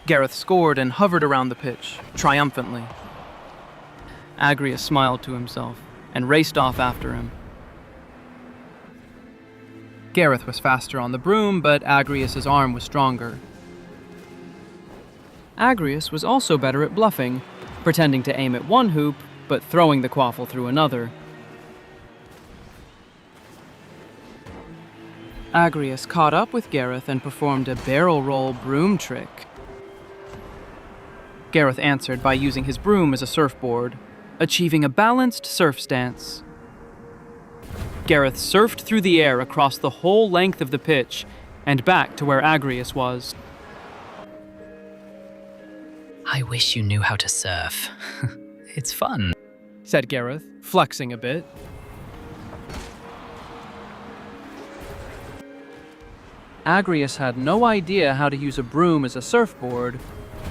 Gareth scored and hovered around the pitch, triumphantly. Agrius smiled to himself and raced off after him. Gareth was faster on the broom, but Agrius's arm was stronger. Agrius was also better at bluffing, pretending to aim at one hoop, but throwing the quaffle through another. Agrius caught up with Gareth and performed a barrel roll broom trick. Gareth answered by using his broom as a surfboard, achieving a balanced surf stance. Gareth surfed through the air across the whole length of the pitch and back to where Agrius was. I wish you knew how to surf. It's fun, said Gareth, flexing a bit. Agrius had no idea how to use a broom as a surfboard,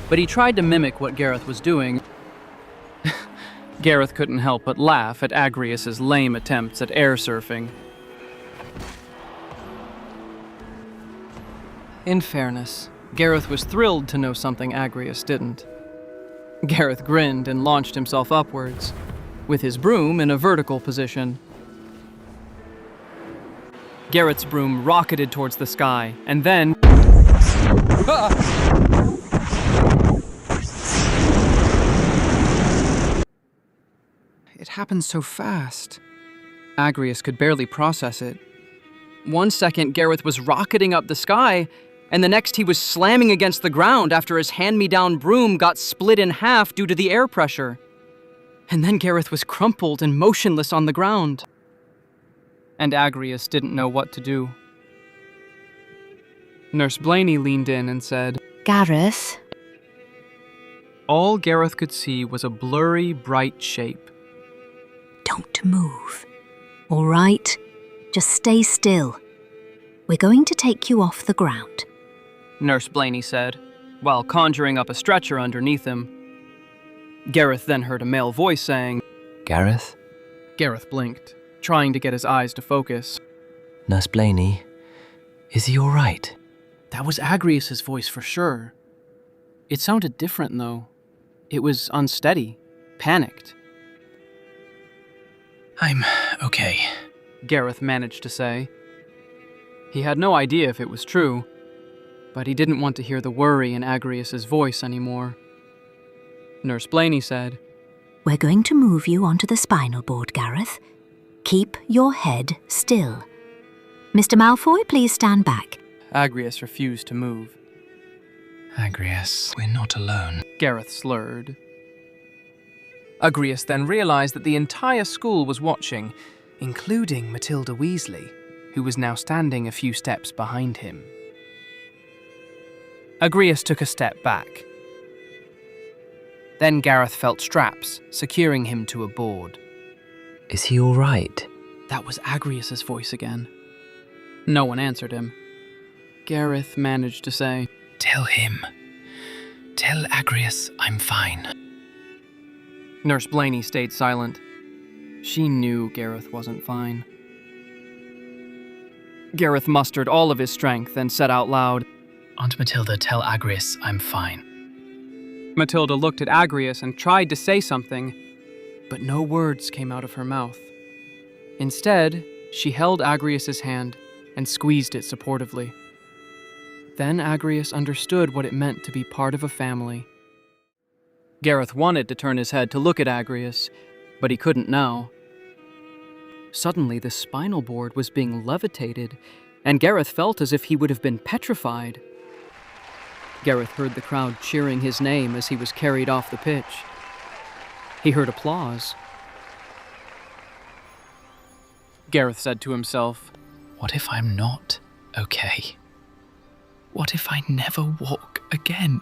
but he tried to mimic what Gareth was doing. Gareth couldn't help but laugh at Agrius's lame attempts at air surfing. In fairness, Gareth was thrilled to know something Agrius didn't. Gareth grinned and launched himself upwards, with his broom in a vertical position. Gareth's broom rocketed towards the sky, and then... It happened so fast. Agrius could barely process it. 1 second, Gareth was rocketing up the sky, and the next he was slamming against the ground after his hand-me-down broom got split in half due to the air pressure. And then Gareth was crumpled and motionless on the ground. And Agrius didn't know what to do. Nurse Blaney leaned in and said, Gareth? All Gareth could see was a blurry, bright shape. Don't move. All right? Just stay still. We're going to take you off the ground, Nurse Blaney said, while conjuring up a stretcher underneath him. Gareth then heard a male voice saying, Gareth? Gareth blinked, trying to get his eyes to focus. Nurse Blaney, is he all right? That was Agrius's voice for sure. It sounded different, though. It was unsteady, panicked. I'm okay, Gareth managed to say. He had no idea if it was true, but he didn't want to hear the worry in Agrius's voice anymore. Nurse Blaney said, We're going to move you onto the spinal board, Gareth. Keep your head still. Mr. Malfoy, please stand back. Agrius refused to move. Agrius, we're not alone, Gareth slurred. Agrius then realized that the entire school was watching, including Matilda Weasley, who was now standing a few steps behind him. Agrius took a step back. Then Gareth felt straps securing him to a board. Is he all right? That was Agrius's voice again. No one answered him. Gareth managed to say, Tell him. Tell Agrius I'm fine. Nurse Blaney stayed silent. She knew Gareth wasn't fine. Gareth mustered all of his strength and said out loud, Aunt Matilda, tell Agrius I'm fine. Matilda looked at Agrius and tried to say something, but no words came out of her mouth. Instead, she held Agrius's hand and squeezed it supportively. Then Agrius understood what it meant to be part of a family. Gareth wanted to turn his head to look at Agrius, but he couldn't now. Suddenly, the spinal board was being levitated, and Gareth felt as if he would have been petrified. Gareth heard the crowd cheering his name as he was carried off the pitch. He heard applause. Gareth said to himself, What if I'm not okay? What if I never walk again?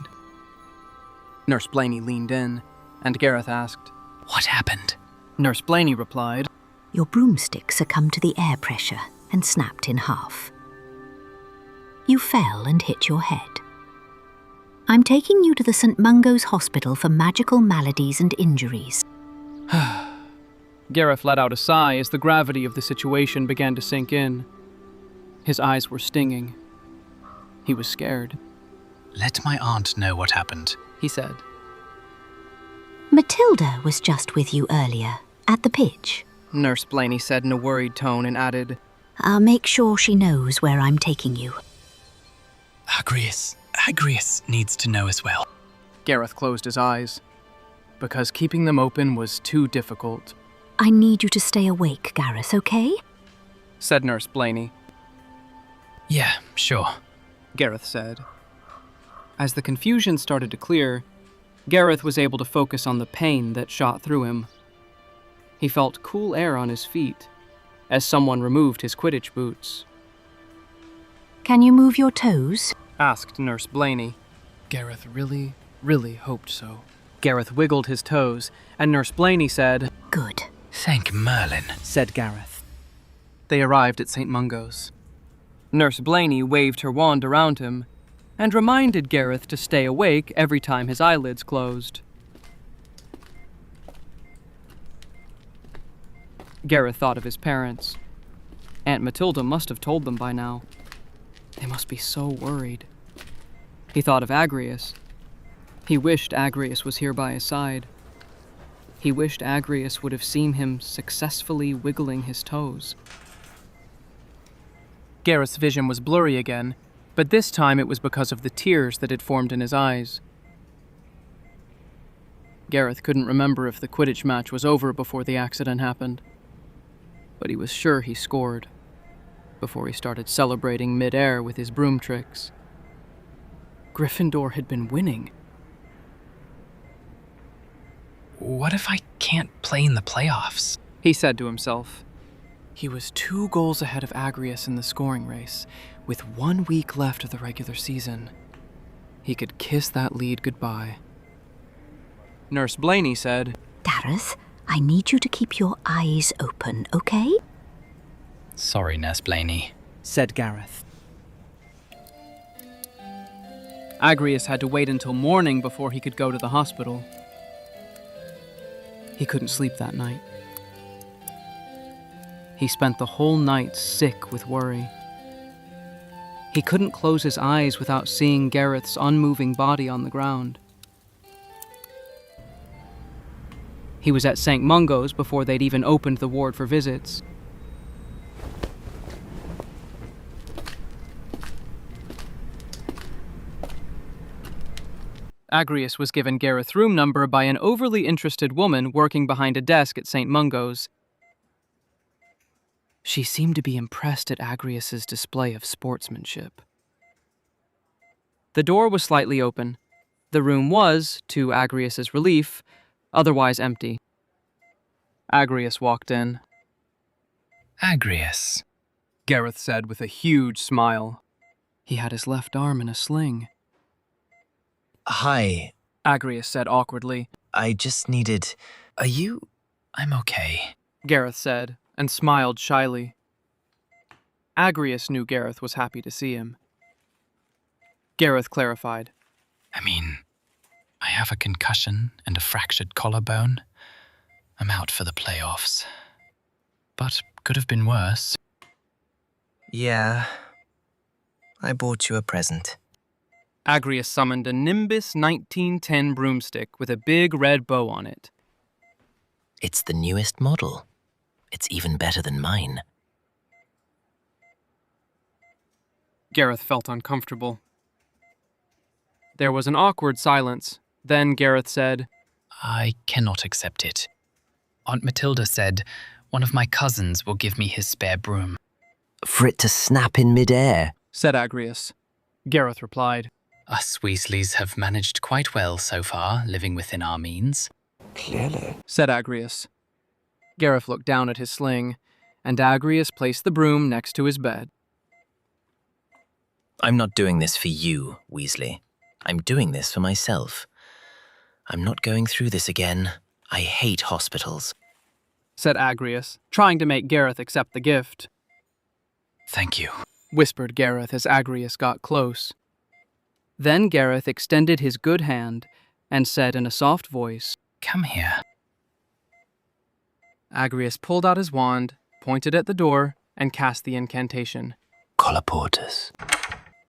Nurse Blaney leaned in, and Gareth asked, What happened? Nurse Blaney replied, Your broomstick succumbed to the air pressure and snapped in half. You fell and hit your head. I'm taking you to the St. Mungo's Hospital for Magical Maladies and Injuries. Gareth let out a sigh as the gravity of the situation began to sink in. His eyes were stinging. He was scared. Let my aunt know what happened, he said. Matilda was just with you earlier, at the pitch. Nurse Blaney said in a worried tone and added, I'll make sure she knows where I'm taking you. Agrius needs to know as well. Gareth closed his eyes, because keeping them open was too difficult. I need you to stay awake, Gareth, okay? Said Nurse Blaney. Yeah, sure. Gareth said. As the confusion started to clear, Gareth was able to focus on the pain that shot through him. He felt cool air on his feet, as someone removed his Quidditch boots. Can you move your toes? Asked Nurse Blaney. Gareth really hoped so. Gareth wiggled his toes, and Nurse Blaney said, Good. Thank Merlin, said Gareth. They arrived at St. Mungo's. Nurse Blaney waved her wand around him and reminded Gareth to stay awake every time his eyelids closed. Gareth thought of his parents. Aunt Matilda must have told them by now. They must be so worried. He thought of Agrius. He wished Agrius was here by his side. He wished Agrius would have seen him successfully wiggling his toes. Gareth's vision was blurry again, but this time it was because of the tears that had formed in his eyes. Gareth couldn't remember if the Quidditch match was over before the accident happened, but he was sure he scored before he started celebrating mid-air with his broom tricks. Gryffindor had been winning. What if I can't play in the playoffs? He said to himself. He was 2 goals ahead of Agrius in the scoring race, with 1 week left of the regular season. He could kiss that lead goodbye. Nurse Blaney said, Gareth, I need you to keep your eyes open, okay? Sorry, Nurse Blaney, said Gareth. Agrius had to wait until morning before he could go to the hospital. He couldn't sleep that night. He spent the whole night sick with worry. He couldn't close his eyes without seeing Gareth's unmoving body on the ground. He was at St. Mungo's before they'd even opened the ward for visits. Agrius was given Gareth's room number by an overly interested woman working behind a desk at St. Mungo's. She seemed to be impressed at Agrius's display of sportsmanship. The door was slightly open. The room was, to Agrius's relief, otherwise empty. Agrius walked in. Agrius, Gareth said with a huge smile. He had his left arm in a sling. Hi. Agrius said awkwardly. I just needed... are you... I'm okay. Gareth said, and smiled shyly. Agrius knew Gareth was happy to see him. Gareth clarified. I mean, I have a concussion and a fractured collarbone. I'm out for the playoffs. But could have been worse. Yeah. I bought you a present. Agrius summoned a Nimbus 1910 broomstick with a big red bow on it. It's the newest model. It's even better than mine. Gareth felt uncomfortable. There was an awkward silence. Then Gareth said, I cannot accept it. Aunt Matilda said one of my cousins will give me his spare broom. For it to snap in midair. said Agrius. Gareth replied, Us Weasleys have managed quite well so far, living within our means. Clearly. said Agrius. Gareth looked down at his sling, and Agrius placed the broom next to his bed. I'm not doing this for you, Weasley. I'm doing this for myself. I'm not going through this again. I hate hospitals, said Agrius, trying to make Gareth accept the gift. Thank you, whispered Gareth as Agrius got close. Then Gareth extended his good hand and said in a soft voice, Come here. Agrius pulled out his wand, pointed at the door, and cast the incantation. Colloportus.